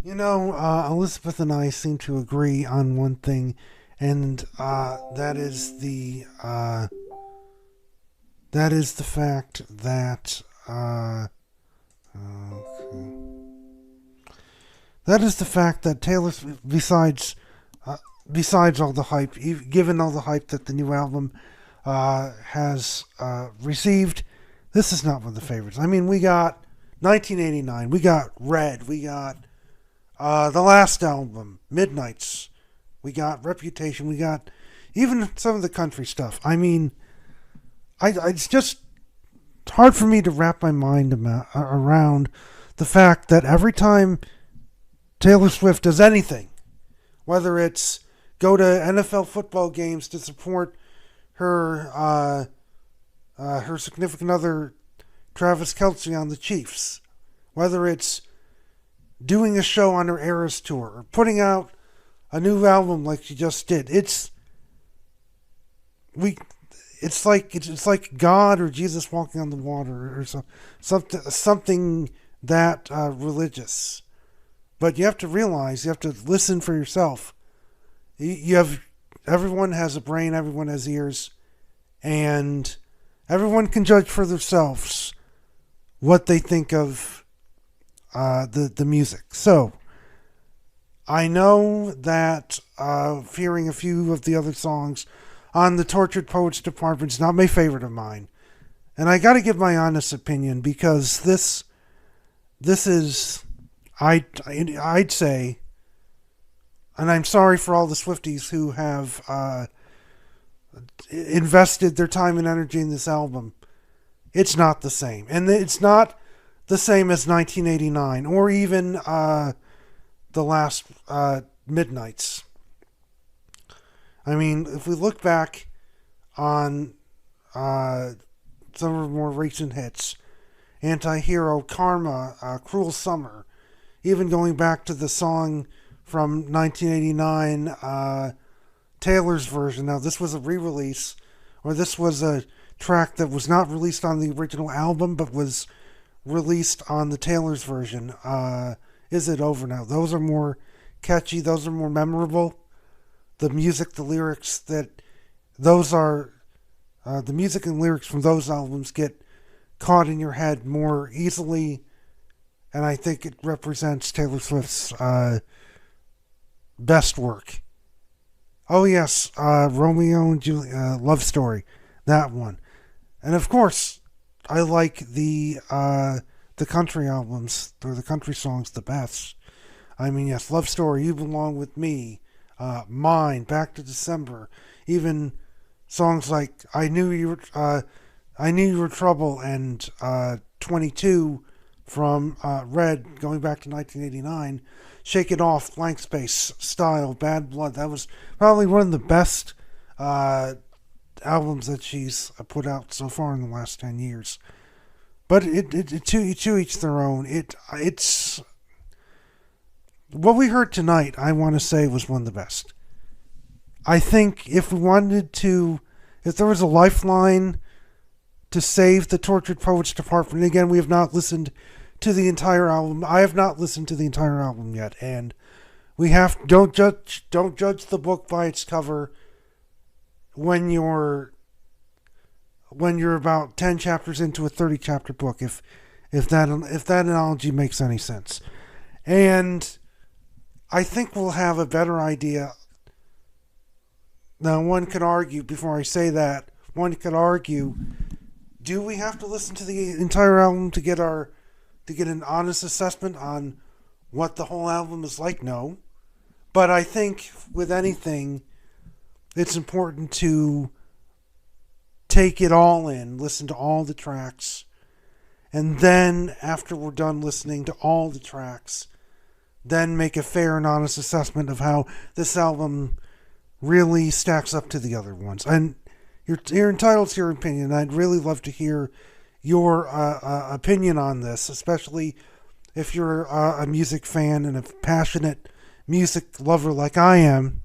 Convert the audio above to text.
Elizabeth and I seem to agree on one thing, and that is the fact that okay. That is the fact that Taylor, besides all the hype, given all the hype that the new album has received, this is not one of the favorites. I mean, we got 1989, we got Red, we got the last album, Midnights, we got Reputation, we got even some of the country stuff. I mean, it's just hard for me to wrap my mind around the fact that every time Taylor Swift does anything, whether it's go to NFL football games to support her significant other Travis Kelce on the Chiefs, whether it's doing a show on her Eras tour or putting out a new album like she just did, it's like God or Jesus walking on the water or something that religious. But you have to realize, you have to listen for yourself. Everyone has a brain, everyone has ears, and everyone can judge for themselves what they think of the music. So, I know that hearing a few of the other songs on the Tortured Poets Department is not my favorite of mine. And I gotta give my honest opinion, because this is, I'd say, and I'm sorry for all the Swifties who have invested their time and energy in this album. It's not the same. And it's not the same as 1989 or even the last Midnights. I mean, if we look back on some of her more recent hits, Anti-Hero, Karma, Cruel Summer, even going back to the song from 1989, Taylor's version. Now, this was a re-release, or this was a track that was not released on the original album, but was released on the Taylor's version. Is It Over Now? Those are more catchy. Those are more memorable. The music, the lyrics, the music and lyrics from those albums get caught in your head more easily, and I think it represents Taylor Swift's best work. Oh yes, Romeo and Juliet, Love Story, that one, and of course, I like the country albums, or the country songs, the best. I mean, yes, Love Story, You Belong With Me, Mine, Back to December, even songs like I Knew You Were Trouble, and 22 from Red, going back to 1989, Shake It Off, Blank Space, Style, Bad Blood. That was probably one of the best albums that she's put out so far in the last 10 years. But to each their own. It's what we heard tonight, I want to say, was one of the best. I think if there was a lifeline to save the Tortured Poets Department, again, we have not listened to the entire album. I have not listened to the entire album yet, and don't judge the book by its cover when you're about 10 chapters into a 30 chapter book, if that analogy makes any sense. And I think we'll have a better idea. Now, one could argue, before I say that, do we have to listen to the entire album to get an honest assessment on what the whole album is like? No. But I think with anything, it's important to take it all in, listen to all the tracks, and then after we're done listening to all the tracks, then make a fair and honest assessment of how this album really stacks up to the other ones. And you're entitled to your opinion. I'd really love to hear your opinion on this, especially if you're a music fan and a passionate music lover like I am.